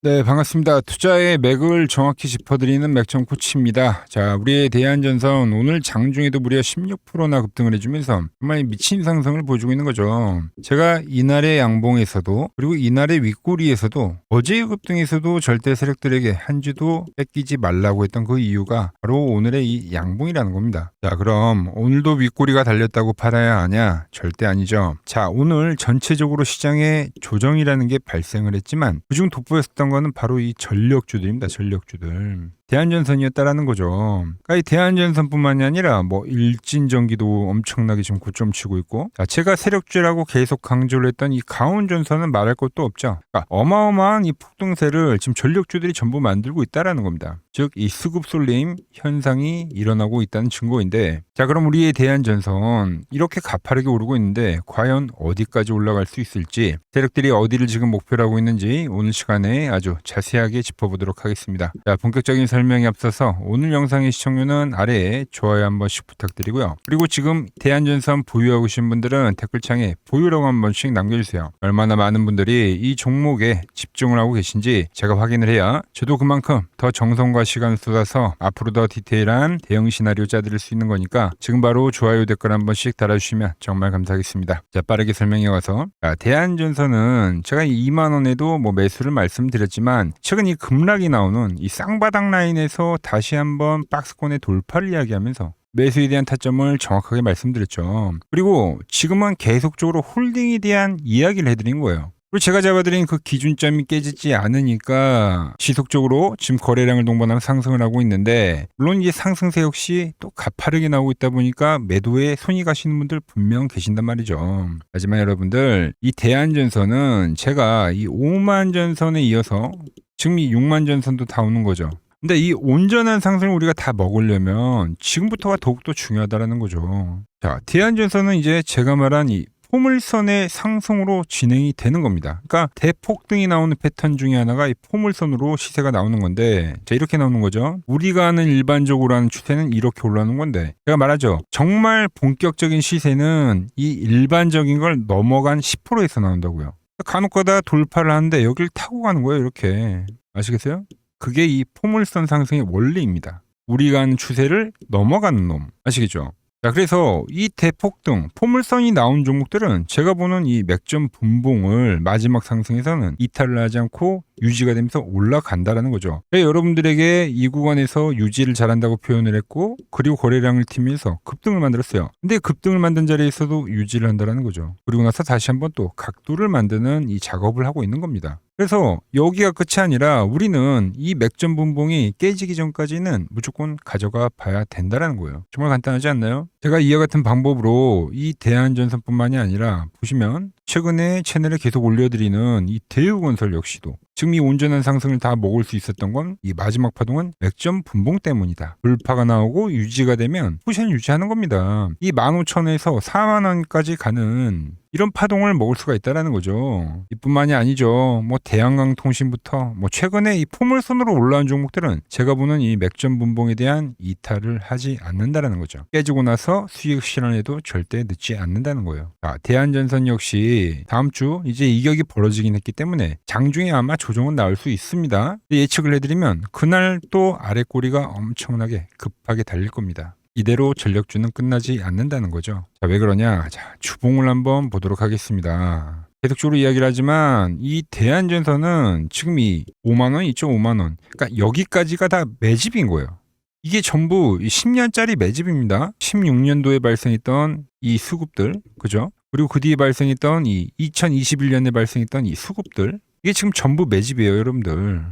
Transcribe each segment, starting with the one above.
네, 반갑습니다. 투자의 맥을 정확히 짚어드리는 맥점 코치입니다. 자, 우리의 대한전선 오늘 장중에도 무려 16%나 급등을 해주면서 정말 미친 상승을 보여주고 있는 거죠. 제가 이날의 양봉에서도 그리고 이날의 윗꼬리에서도 어제의 급등에서도 절대 세력들에게 한 주도 뺏기지 말라고 했던 그 이유가 바로 오늘의 이 양봉이라는 겁니다. 자, 그럼 오늘도 윗꼬리가 달렸다고 팔아야 하냐? 절대 아니죠. 자, 오늘 전체적으로 시장에 조정이라는 게 발생을 했지만 그중 돋보였었던 거는 바로 이 전력주들입니다. 전력주들. 대한전선이었다라는 거죠. 그러니까 이 대한전선뿐만이 아니라 뭐 일진전기도 엄청나게 지금 고점 치고 있고, 자, 제가 세력주라고 계속 강조를 했던 이 강원전선은 말할 것도 없죠. 그러니까 어마어마한 이 폭등세를 지금 전력주들이 전부 만들고 있다라는 겁니다. 즉 이 수급 쏠림 현상이 일어나고 있다는 증거인데, 자, 그럼 우리의 대한전선 이렇게 가파르게 오르고 있는데 과연 어디까지 올라갈 수 있을지, 세력들이 어디를 지금 목표로 하고 있는지 오늘 시간에 아주 자세하게 짚어보도록 하겠습니다. 자, 본격적인 설명에 앞서서 오늘 영상의 시청률은 아래에 좋아요 한 번씩 부탁드리고요. 그리고 지금 대한전선 보유하고 계신 분들은 댓글창에 보유라고 한 번씩 남겨주세요. 얼마나 많은 분들이 이 종목에 집중을 하고 계신지 제가 확인을 해야 저도 그만큼 더 정성과 시간을 쏟아서 앞으로 더 디테일한 대응 시나리오 짜드릴 수 있는 거니까 지금 바로 좋아요 댓글 한 번씩 달아주시면 정말 감사하겠습니다. 자, 빠르게 설명해 와서, 자, 대한전선은 제가 2만원에도 뭐 매수를 말씀드렸지만 최근 이 급락이 나오는 이 쌍바닥 라인에서 다시 한번 박스권의 돌파를 이야기하면서 매수에 대한 타점을 정확하게 말씀드렸죠. 그리고 지금은 계속적으로 홀딩에 대한 이야기를 해드린 거예요. 그리고 제가 잡아드린 그 기준점이 깨지지 않으니까 지속적으로 지금 거래량을 동반하며 상승을 하고 있는데, 물론 이 상승세 역시 또 가파르게 나오고 있다 보니까 매도에 손이 가시는 분들 분명 계신단 말이죠. 하지만 여러분들, 이 대한전선은 제가 이 5만 전선에 이어서 지금 이 6만 전선도 다 오는 거죠. 근데 이 온전한 상승을 우리가 다 먹으려면 지금부터가 더욱더 중요하다는 거죠. 자, 대한전선은 이제 제가 말한 이 포물선의 상승으로 진행이 되는 겁니다. 그러니까 대폭등이 나오는 패턴 중에 하나가 이 포물선으로 시세가 나오는 건데, 자, 이렇게 나오는 거죠. 우리가 아는 일반적으로 하는 추세는 이렇게 올라오는 건데, 제가 말하죠. 정말 본격적인 시세는 이 일반적인 걸 넘어간 10%에서 나온다고요. 간혹가다 돌파를 하는데 여길 타고 가는 거예요. 이렇게. 아시겠어요? 그게 이 포물선 상승의 원리입니다. 우리가 하는 추세를 넘어가는 놈. 아시겠죠? 자, 그래서 이 대폭등, 포물선이 나온 종목들은 제가 보는 이 맥점 분봉을 마지막 상승에서는 이탈을 하지 않고 유지가 되면서 올라간다라는 거죠. 여러분들에게 이 구간에서 유지를 잘한다고 표현을 했고, 그리고 거래량을 튀면서 급등을 만들었어요. 근데 급등을 만든 자리에서도 유지를 한다라는 거죠. 그리고 나서 다시 한번 또 각도를 만드는 이 작업을 하고 있는 겁니다. 그래서 여기가 끝이 아니라 우리는 이 맥점 분봉이 깨지기 전까지는 무조건 가져가 봐야 된다라는 거예요. 정말 간단하지 않나요? 제가 이와 같은 방법으로 이 대한전선뿐만이 아니라 보시면 최근에 채널에 계속 올려드리는 이 대우건설 역시도 지금 이 온전한 상승을 다 먹을 수 있었던 건 이 마지막 파동은 맥점 분봉 때문이다. 돌파가 나오고 유지가 되면 포지션 유지하는 겁니다. 이 15,000원에서 4만원까지 가는 이런 파동을 먹을 수가 있다라는 거죠. 이뿐만이 아니죠. 뭐 대한강통신부터 뭐 최근에 이 포물선으로 올라온 종목들은 제가 보는 이 맥점 분봉에 대한 이탈을 하지 않는다라는 거죠. 깨지고 나서 수익 실현에도 절대 늦지 않는다는 거예요. 자, 대한전선 역시 다음 주 이제 이격이 벌어지긴 했기 때문에 장중에 아마 조정은 나올 수 있습니다. 예측을 해드리면 그날 또 아래 꼬리가 엄청나게 급하게 달릴 겁니다. 이대로 전력주는 끝나지 않는다는 거죠. 자, 왜 그러냐? 자, 주봉을 한번 보도록 하겠습니다. 계속적으로 이야기를 하지만 이 대한전선은 지금 이 5만원 있죠? 5만원. 그러니까 여기까지가 다 매집인 거예요. 이게 전부 10년짜리 매집입니다. 16년도에 발생했던 이 수급들, 그죠? 그리고 그 뒤에 발생했던 이 2021년에 발생했던 이 수급들, 이게 지금 전부 매집이에요, 여러분들.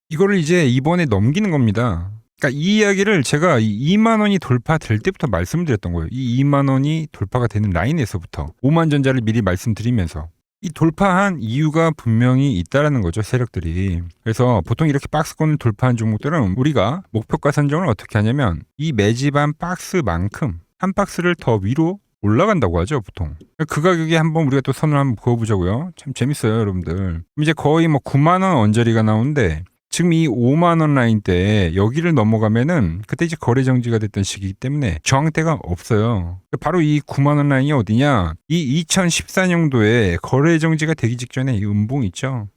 이거를 이제 이번에 넘기는 겁니다. 그러니까 이 이야기를 제가 이 2만 원이 돌파될 때부터 말씀드렸던 거예요. 이 2만 원이 돌파가 되는 라인에서부터 5만 전자를 미리 말씀드리면서 이 돌파한 이유가 분명히 있다라는 거죠, 세력들이. 그래서 보통 이렇게 박스권을 돌파한 종목들은 우리가 목표가 선정을 어떻게 하냐면 이 매집한 박스만큼 한 박스를 더 위로 올라간다고 하죠, 보통. 그 가격에 한번 우리가 또 선을 한번 그어보자고요. 참 재밌어요, 여러분들. 이제 거의 뭐 9만 원 언저리가 나오는데 지금 이 5만 원 라인 때 여기를 넘어가면은 그때 이제 거래 정지가 됐던 시기이기 때문에 저항대가 없어요. 바로 이 9만 원 라인이 어디냐? 이 2014년도에 거래 정지가 되기 직전에 이 음봉 있죠.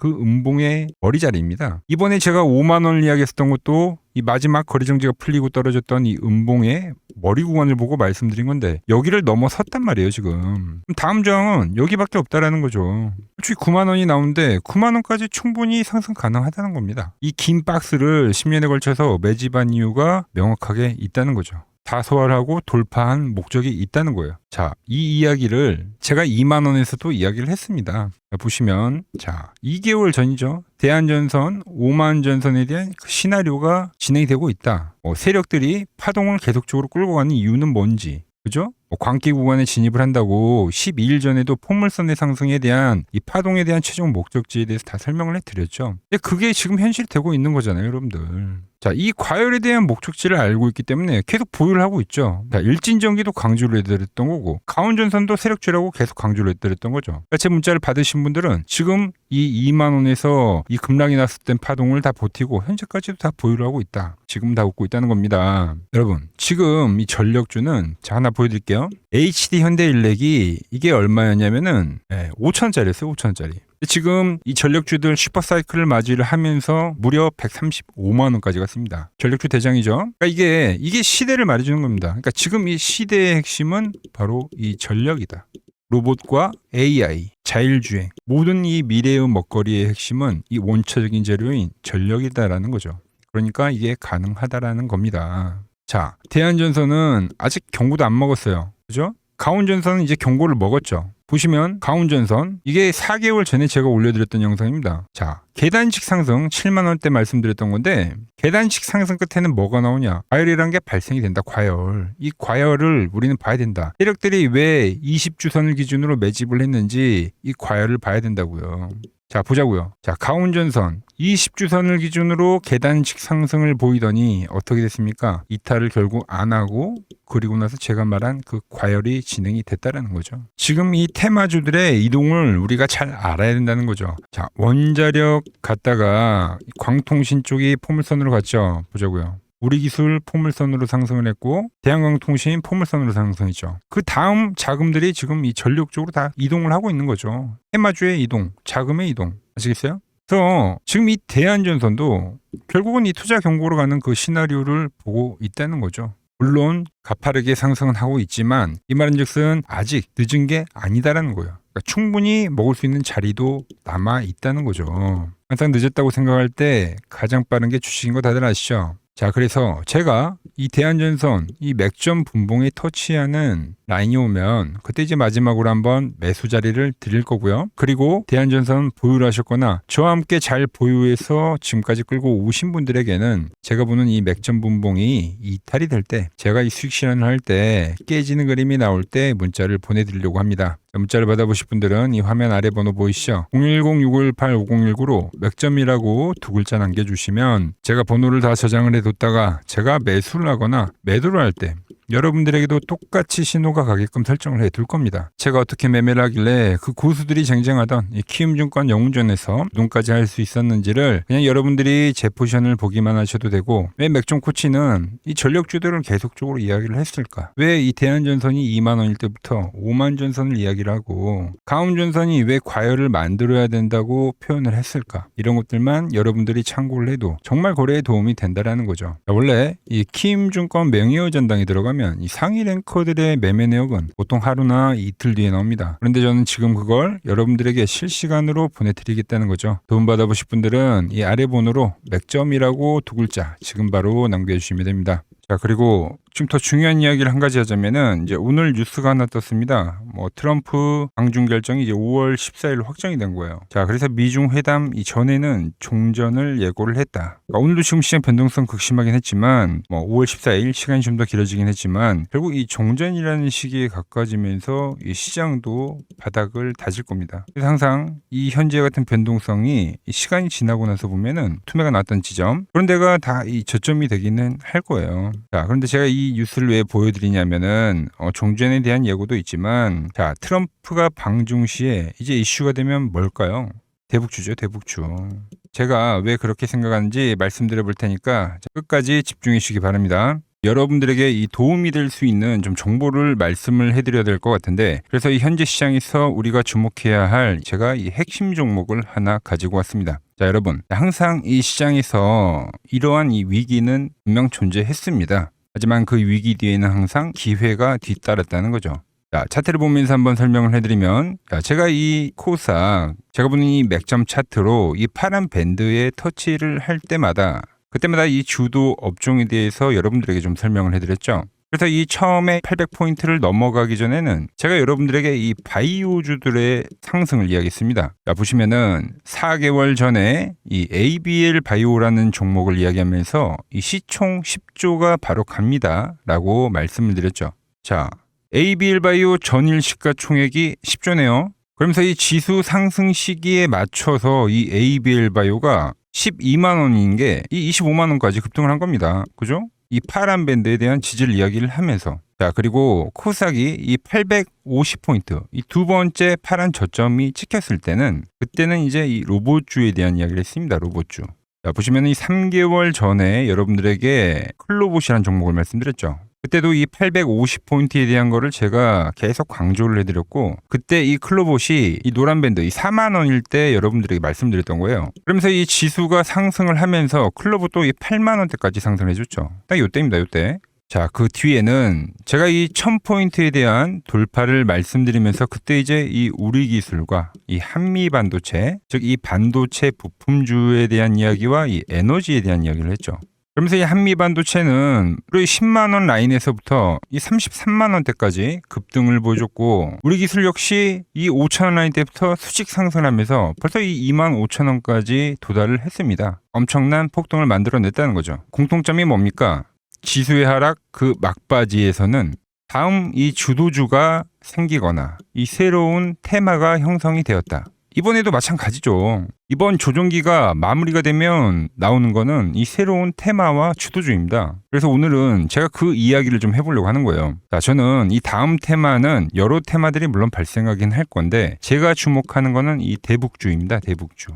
그 음봉의 머리 자리입니다. 이번에 제가 5만 원을 이야기했었던 것도 이 마지막 거래정지가 풀리고 떨어졌던 이 음봉의 머리 구간을 보고 말씀드린 건데 여기를 넘어섰단 말이에요 지금. 그럼 다음 저항은 여기밖에 없다라는 거죠. 솔직히 9만 원이 나오는데 9만 원까지 충분히 상승 가능하다는 겁니다. 이 긴 박스를 10년에 걸쳐서 매집한 이유가 명확하게 있다는 거죠. 다 소화하고 돌파한 목적이 있다는 거예요. 자, 이 이야기를 제가 2만 원에서도 이야기를 했습니다. 자, 보시면 자, 2개월 전이죠. 대한전선 5만 전선에 대한 그 시나리오가 진행이 되고 있다. 세력들이 파동을 계속적으로 끌고 가는 이유는 뭔지, 그죠? 광기 구간에 진입을 한다고 12일 전에도 포물선의 상승에 대한 이 파동에 대한 최종 목적지에 대해서 다 설명을 해드렸죠. 근데 그게 지금 현실이 되고 있는 거잖아요, 여러분들. 자, 이 과열에 대한 목적지를 알고 있기 때문에 계속 보유를 하고 있죠. 자, 일진전기도 강조를 해드렸던 거고 강원전선도 세력주라고 계속 강조를 해드렸던 거죠. 그러니까 제 문자를 받으신 분들은 지금 이 2만 원에서 이 급락이 났을 땐 파동을 다 버티고 현재까지도 다 보유를 하고 있다. 지금 다 웃고 있다는 겁니다. 여러분, 지금 이 전력주는 자 하나 보여드릴게요. HD 현대일렉이 이게 얼마였냐면은 5천원짜리였어요. 5천원짜리. 지금 이 전력주들 슈퍼사이클을 맞이를 하면서 무려 135만 원까지 갔습니다. 전력주 대장이죠. 그러니까 이게 시대를 말해주는 겁니다. 그러니까 지금 이 시대의 핵심은 바로 이 전력이다. 로봇과 AI, 자율주행, 모든 이 미래의 먹거리의 핵심은 이 원초적인 재료인 전력이다라는 거죠. 그러니까 이게 가능하다라는 겁니다. 자, 대한전선은 아직 경고도 안 먹었어요. 그죠? 강원전선은 이제 경고를 먹었죠. 보시면 강원전선 이게 4개월 전에 제가 올려드렸던 영상입니다. 자, 계단식 상승 7만 원대 말씀드렸던 건데 계단식 상승 끝에는 뭐가 나오냐? 과열이라는 게 발생이 된다. 과열. 이 과열을 우리는 봐야 된다. 세력들이 왜 20주선을 기준으로 매집을 했는지 이 과열을 봐야 된다고요. 자, 보자고요. 자, 강원전선 20주선을 기준으로 계단식 상승을 보이더니 어떻게 됐습니까? 이탈을 결국 안 하고 그리고 나서 제가 말한 그 과열이 진행이 됐다라는 거죠. 지금 이 테마주들의 이동을 우리가 잘 알아야 된다는 거죠. 자, 원자력 갔다가 광통신 쪽이 포물선으로 갔죠. 보자고요. 우리기술 포물선으로 상승을 했고 대한광통신 포물선으로 상승했죠. 그 다음 자금들이 지금 이 전력 쪽으로 다 이동을 하고 있는 거죠. 테마주의 이동, 자금의 이동. 아시겠어요? 그래서 지금 이 대한전선도 결국은 이 투자 경고로 가는 그 시나리오를 보고 있다는 거죠. 물론 가파르게 상승은 하고 있지만 이 말인즉슨 아직 늦은 게 아니다라는 거예요. 그러니까 충분히 먹을 수 있는 자리도 남아 있다는 거죠. 항상 늦었다고 생각할 때 가장 빠른 게 주식인 거 다들 아시죠? 자, 그래서 제가 이 대한전선 이 맥점 분봉에 터치하는 라인이 오면 그때 이제 마지막으로 한번 매수 자리를 드릴 거고요. 그리고 대한전선 보유를 하셨거나 저와 함께 잘 보유해서 지금까지 끌고 오신 분들에게는 제가 보는 이 맥점 분봉이 이탈이 될 때 제가 이 수익 실현을 할 때 깨지는 그림이 나올 때 문자를 보내드리려고 합니다. 문자를 받아보실 분들은 이 화면 아래 번호 보이시죠? 010-6518-5019로 맥점이라고 두 글자 남겨주시면 제가 번호를 다 저장을 해뒀다가 제가 매수를 하거나 매도를 할 때 여러분들에게도 똑같이 신호가 가게끔 설정을 해둘 겁니다. 제가 어떻게 매매를 하길래 그 고수들이 쟁쟁하던 이 키움증권 영웅전에서 눈까지 할 수 있었는지를 그냥 여러분들이 제 포지션을 보기만 하셔도 되고 왜 맥점 코치는 이 전력주들을 계속적으로 이야기를 했을까? 왜 이 대한전선이 2만 원일 때부터 5만 전선을 이야기를 하고 강원전선이 왜 과열을 만들어야 된다고 표현을 했을까? 이런 것들만 여러분들이 참고를 해도 정말 거래에 도움이 된다라는 거죠. 원래 이 키움증권 명예의 전당에 들어가면 이 상위 랭커들의 매매 내역은 보통 하루나 이틀 뒤에 나옵니다. 그런데 저는 지금 그걸 여러분들에게 실시간으로 보내드리겠다는 거죠. 도움 받아보실 분들은 이 아래 번호로 맥점이라고 두 글자 지금 바로 남겨주시면 됩니다. 자, 그리고 지금 더 중요한 이야기를 한 가지 하자면은 이제 오늘 뉴스가 하나 떴습니다. 트럼프 방중 결정이 이제 5월 14일 확정이 된 거예요. 자, 그래서 미중 회담 이전에는 종전을 예고를 했다. 그러니까 오늘도 지금 시장 변동성 극심하긴 했지만 5월 14일 시간이 좀 더 길어지긴 했지만 결국 이 종전이라는 시기에 가까워지면서 이 시장도 바닥을 다질 겁니다. 그래서 항상 이 현재 같은 변동성이 이 시간이 지나고 나서 보면은 투매가 나왔던 지점 그런 데가 다 이 저점이 되기는 할 거예요. 자, 그런데 제가 이 뉴스를 왜 보여드리냐면은 종전에 대한 예고도 있지만 자, 트럼프가 방중 시에 이제 이슈가 되면 뭘까요? 대북주죠, 대북주. 제가 왜 그렇게 생각하는지 말씀드려 볼 테니까 끝까지 집중해 주시기 바랍니다. 여러분들에게 이 도움이 될 수 있는 좀 정보를 말씀을 해드려야 될 것 같은데, 그래서 이 현재 시장에서 우리가 주목해야 할 제가 이 핵심 종목을 하나 가지고 왔습니다. 자, 여러분, 항상 이 시장에서 이러한 이 위기는 분명 존재했습니다. 하지만 그 위기 뒤에는 항상 기회가 뒤따랐다는 거죠. 자, 차트를 보면서 한번 설명을 해드리면, 자, 제가 이 코스닥, 제가 보는 이 맥점 차트로 이 파란 밴드에 터치를 할 때마다, 그때마다 이 주도 업종에 대해서 여러분들에게 좀 설명을 해드렸죠. 그래서 이 처음에 800포인트를 넘어가기 전에는 제가 여러분들에게 이 바이오주들의 상승을 이야기했습니다. 자, 보시면은 4개월 전에 이 ABL 바이오라는 종목을 이야기하면서 이 시총 10조가 바로 갑니다 라고 말씀을 드렸죠. 자, ABL 바이오 전일 시가총액이 10조네요. 그러면서 이 지수 상승 시기에 맞춰서 이 ABL 바이오가 12만 원인 게 이 25만 원까지 급등을 한 겁니다. 그죠? 이 파란 밴드에 대한 지지를 이야기를 하면서, 자, 그리고 코스닥이 이 850포인트, 이 두 번째 파란 저점이 찍혔을 때는, 그때는 이제 이 로봇주에 대한 이야기를 했습니다. 로봇주. 자, 보시면 이 3개월 전에 여러분들에게 클로봇이라는 종목을 말씀드렸죠. 그때도 이 850포인트에 대한 거를 제가 계속 강조를 해드렸고, 그때 이 클로봇이 이 노란 밴드, 이 4만 원일 때 여러분들에게 말씀드렸던 거예요. 그러면서 이 지수가 상승을 하면서 클로봇도 이 8만 원대까지 상승해줬죠. 딱 요때입니다, 요때. 자, 그 뒤에는 제가 이 1000포인트에 대한 돌파를 말씀드리면서 그때 이제 이 우리기술과 이 한미반도체, 즉 이 반도체 부품주에 대한 이야기와 이 에너지에 대한 이야기를 했죠. 그러면서 이 한미반도체는 우리 10만 원 라인에서부터 이 33만 원대까지 급등을 보여줬고, 우리 기술 역시 이 5천 원 라인대부터 수직 상승하면서 벌써 이 2만 5천 원까지 도달을 했습니다. 엄청난 폭등을 만들어냈다는 거죠. 공통점이 뭡니까? 지수의 하락 그 막바지에서는 다음 이 주도주가 생기거나 이 새로운 테마가 형성이 되었다. 이번에도 마찬가지죠. 이번 조정기가 마무리가 되면 나오는 거는 이 새로운 테마와 주도주입니다. 그래서 오늘은 제가 그 이야기를 좀 해보려고 하는 거예요. 자, 저는 이 다음 테마는 여러 테마들이 물론 발생하긴 할 건데, 제가 주목하는 거는 이 대북주입니다. 대북주.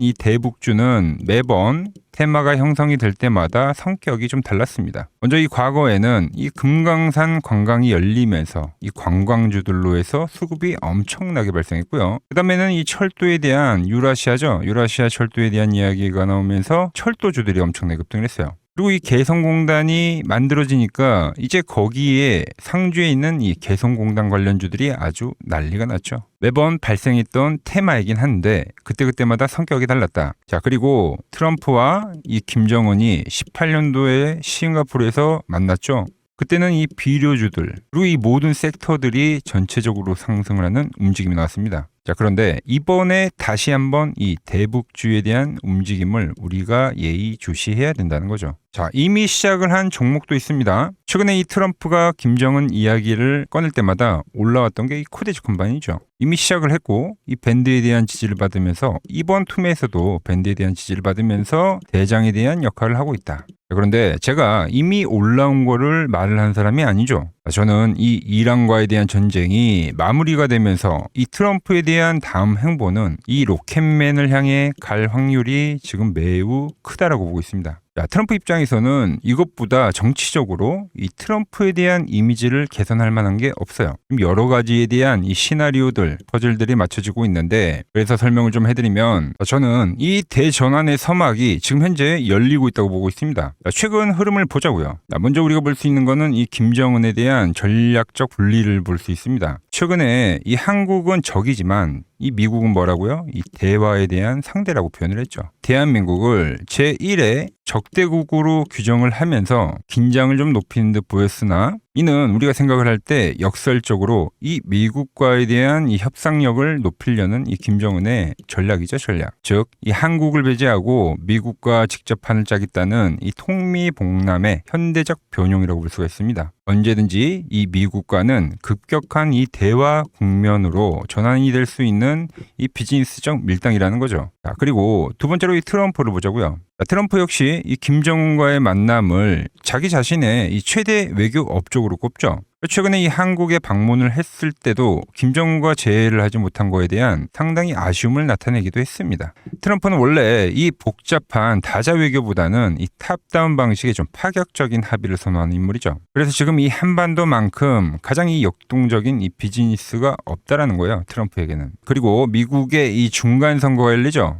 이 대북주는 매번 테마가 형성이 될 때마다 성격이 좀 달랐습니다. 먼저 이 과거에는 이 금강산 관광이 열리면서 이 관광주들로 해서 수급이 엄청나게 발생했고요. 그 다음에는 이 철도에 대한 유라시아죠. 유라시아 철도에 대한 이야기가 나오면서 철도주들이 엄청나게 급등을 했어요. 그리고 이 개성공단이 만들어지니까 이제 거기에 상주에 있는 이 개성공단 관련주들이 아주 난리가 났죠. 매번 발생했던 테마이긴 한데 그때마다 성격이 달랐다. 자, 그리고 트럼프와 이 김정은이 18년도에 싱가포르에서 만났죠. 그때는 이 비료주들, 그리고 이 모든 섹터들이 전체적으로 상승을 하는 움직임이 나왔습니다. 자, 그런데 이번에 다시 한번 이 대북주에 대한 움직임을 우리가 예의주시해야 된다는 거죠. 자, 이미 시작을 한 종목도 있습니다. 최근에 이 트럼프가 김정은 이야기를 꺼낼 때마다 올라왔던 게 이 코데지 컴바인이죠. 이미 시작을 했고 이 밴드에 대한 지지를 받으면서 이번 툼에서도 밴드에 대한 지지를 받으면서 대장에 대한 역할을 하고 있다. 그런데 제가 이미 올라온 거를 말을 한 사람이 아니죠. 저는 이 이란과에 대한 전쟁이 마무리가 되면서 이 트럼프에 대한 다음 행보는 이 로켓맨을 향해 갈 확률이 지금 매우 크다라고 보고 있습니다. 자, 트럼프 입장에서는 이것보다 정치적으로 이 트럼프에 대한 이미지를 개선할 만한 게 없어요. 여러 가지에 대한 이 시나리오들, 퍼즐들이 맞춰지고 있는데, 그래서 설명을 좀 해드리면 저는 이 대전환의 서막이 지금 현재 열리고 있다고 보고 있습니다. 최근 흐름을 보자고요. 먼저 우리가 볼 수 있는 거는 이 김정은에 대한 전략적 분리를 볼 수 있습니다. 최근에 이 한국은 적이지만 이 미국은 뭐라고요? 이 대화에 대한 상대라고 표현을 했죠. 대한민국을 제1의 적대국으로 규정을 하면서 긴장을 좀 높이는 듯 보였으나, 이는 우리가 생각을 할 때 역설적으로 이 미국과에 대한 이 협상력을 높이려는 이 김정은의 전략이죠, 전략. 즉, 이 한국을 배제하고 미국과 직접 판을 짜겠다는 이 통미봉남의 현대적 변용이라고 볼 수가 있습니다. 언제든지 이 미국과는 급격한 이 대화 국면으로 전환이 될 수 있는 이 비즈니스적 밀당이라는 거죠. 자, 그리고 두 번째로 이 트럼프를 보자고요. 트럼프 역시 이 김정은과의 만남을 자기 자신의 이 최대 외교 업적으로 꼽죠. 최근에 이 한국에 방문을 했을 때도 김정은과 재회를 하지 못한 거에 대한 상당히 아쉬움을 나타내기도 했습니다. 트럼프는 원래 이 복잡한 다자 외교보다는 이 탑다운 방식의 좀 파격적인 합의를 선호하는 인물이죠. 그래서 지금 이 한반도만큼 가장 이 역동적인 이 비즈니스가 없다라는 거예요. 트럼프에게는. 그리고 미국의 이 중간 선거가 열리죠.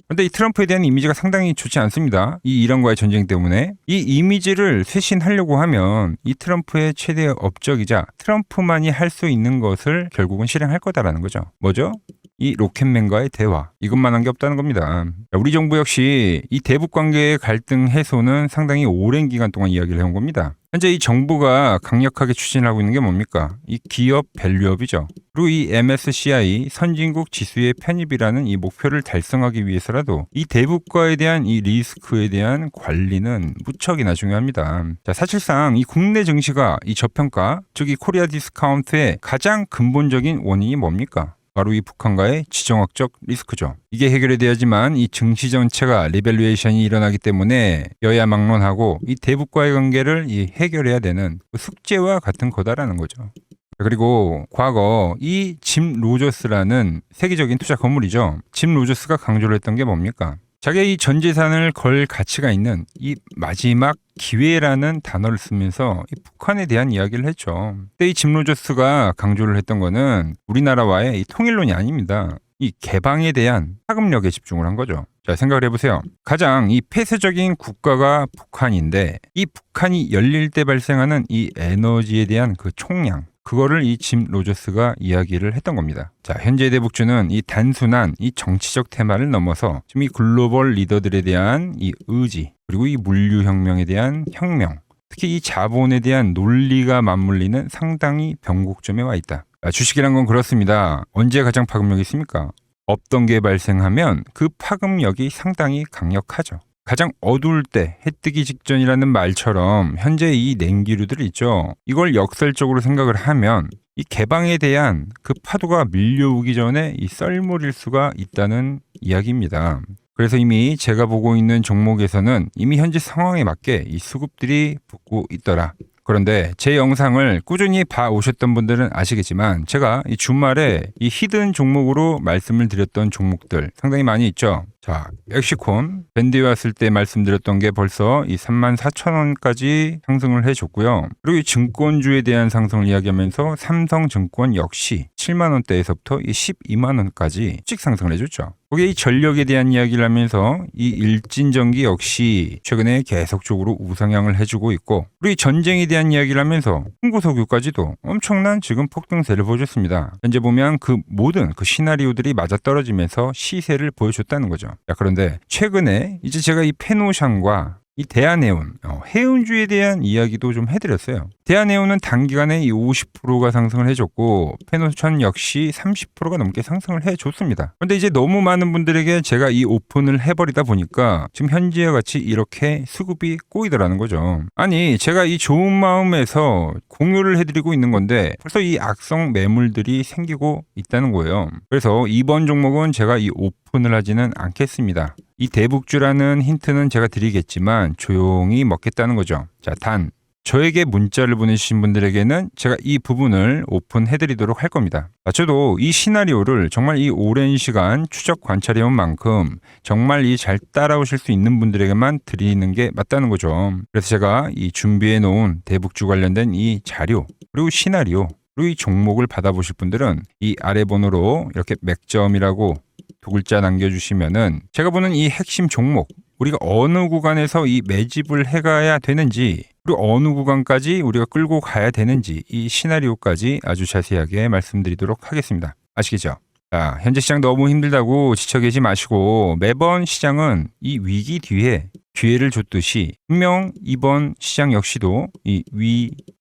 근데 이 트럼프에 대한 이미지가 상당히 좋지 않습니다. 이 이란과의 전쟁 때문에. 이 이미지를 쇄신하려고 하면 이 트럼프의 최대 업적이자 트럼프만이 할 수 있는 것을 결국은 실행할 거다라는 거죠. 뭐죠? 이 로켓맨과의 대화. 이것만 한 게 없다는 겁니다. 우리 정부 역시 이 대북 관계의 갈등 해소는 상당히 오랜 기간 동안 이야기를 해온 겁니다. 현재 이 정부가 강력하게 추진하고 있는 게 뭡니까? 이 기업 밸류업이죠. 그리고 이 MSCI 선진국 지수의 편입이라는 이 목표를 달성하기 위해서라도 이 대북과에 대한 이 리스크에 대한 관리는 무척이나 중요합니다. 자, 사실상 이 국내 증시가 이 저평가, 즉 이 코리아 디스카운트의 가장 근본적인 원인이 뭡니까? 바로 이 북한과의 지정학적 리스크죠. 이게 해결이 돼야지만 이 증시 전체가 리밸류에이션이 일어나기 때문에 여야 막론하고 이 대북과의 관계를 이 해결해야 되는 숙제와 같은 거다라는 거죠. 그리고 과거 이 짐 로저스라는 세계적인 투자 건물이죠. 짐 로저스가 강조를 했던 게 뭡니까? 자기의 이 전 재산을 걸 가치가 있는 이 마지막 기회라는 단어를 쓰면서 이 북한에 대한 이야기를 했죠. 그때 이 짐 로저스가 강조를 했던 거는 우리나라와의 이 통일론이 아닙니다. 이 개방에 대한 파급력에 집중을 한 거죠. 자, 생각을 해보세요. 가장 이 폐쇄적인 국가가 북한인데 이 북한이 열릴 때 발생하는 이 에너지에 대한 그 총량, 그거를 이 짐 로저스가 이야기를 했던 겁니다. 자, 현재 대북주는 이 단순한 이 정치적 테마를 넘어서 지금 이 글로벌 리더들에 대한 이 의지, 그리고 이 물류혁명에 대한 혁명, 특히 이 자본에 대한 논리가 맞물리는 상당히 변곡점에 와 있다. 주식이란 건 그렇습니다. 언제 가장 파급력이 있습니까? 없던 게 발생하면 그 파급력이 상당히 강력하죠. 가장 어두울 때 해 뜨기 직전이라는 말처럼 현재 이 냉기류들 있죠. 이걸 역설적으로 생각을 하면 이 개방에 대한 그 파도가 밀려오기 전에 이 썰물일 수가 있다는 이야기입니다. 그래서 이미 제가 보고 있는 종목에서는 이미 현재 상황에 맞게 이 수급들이 붙고 있더라. 그런데 제 영상을 꾸준히 봐오셨던 분들은 아시겠지만 제가 이 주말에 이 히든 종목으로 말씀을 드렸던 종목들 상당히 많이 있죠. 자, 엑시콘 밴드에 왔을 때 말씀드렸던 게 벌써 이 34,000원까지 상승을 해줬고요. 그리고 이 증권주에 대한 상승을 이야기하면서 삼성증권 역시 7만원대에서부터 이 12만원까지 씩 상승을 해줬죠. 거기에 이 전력에 대한 이야기를 하면서 이 일진전기 역시 최근에 계속적으로 우상향을 해주고 있고, 그리고 이 전쟁에 대한 이야기를 하면서 홍보석유까지도 엄청난 지금 폭등세를 보여줬습니다. 현재 보면 그 모든 그 시나리오들이 맞아떨어지면서 시세를 보여줬다는 거죠. 자, 그런데 최근에 이제 제가 이 페노샹과 이 대한해운, 해운주에 대한 이야기도 좀 해드렸어요. 대한해운은 단기간에 이 50%가 상승을 해줬고 페노션 역시 30%가 넘게 상승을 해줬습니다. 그런데 이제 너무 많은 분들에게 제가 이 오픈을 해버리다 보니까 지금 현재와 같이 이렇게 수급이 꼬이더라는 거죠. 아니, 제가 이 좋은 마음에서 공유를 해드리고 있는 건데 벌써 이 악성 매물들이 생기고 있다는 거예요. 그래서 이번 종목은 제가 이 오픈을 하지는 않겠습니다. 이 대북주라는 힌트는 제가 드리겠지만 조용히 먹겠다는 거죠. 자, 단 저에게 문자를 보내주신 분들에게는 제가 이 부분을 오픈해드리도록 할 겁니다. 저도 이 시나리오를 정말 이 오랜 시간 추적 관찰해온 만큼 정말 이 잘 따라오실 수 있는 분들에게만 드리는 게 맞다는 거죠. 그래서 제가 이 준비해놓은 대북주 관련된 이 자료, 그리고 시나리오, 그리고 이 종목을 받아보실 분들은 이 아래 번호로 이렇게 맥점이라고 두 글자 남겨주시면은 제가 보는 이 핵심 종목, 우리가 어느 구간에서 이 매집을 해가야 되는지, 그리고 어느 구간까지 우리가 끌고 가야 되는지 이 시나리오까지 아주 자세하게 말씀드리도록 하겠습니다. 아시겠죠? 자, 현재 시장 너무 힘들다고 지쳐 계시 마시고 매번 시장은 이 위기 뒤에 기회를 줬듯이 분명 이번 시장 역시도 이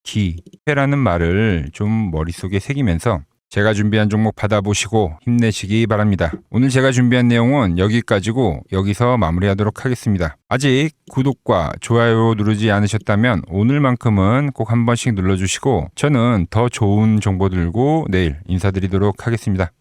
위기회라는 말을 좀 머릿속에 새기면서 제가 준비한 종목 받아보시고 힘내시기 바랍니다. 오늘 제가 준비한 내용은 여기까지고 여기서 마무리하도록 하겠습니다. 아직 구독과 좋아요 누르지 않으셨다면 오늘만큼은 꼭 한 번씩 눌러주시고 저는 더 좋은 정보 들고 내일 인사드리도록 하겠습니다.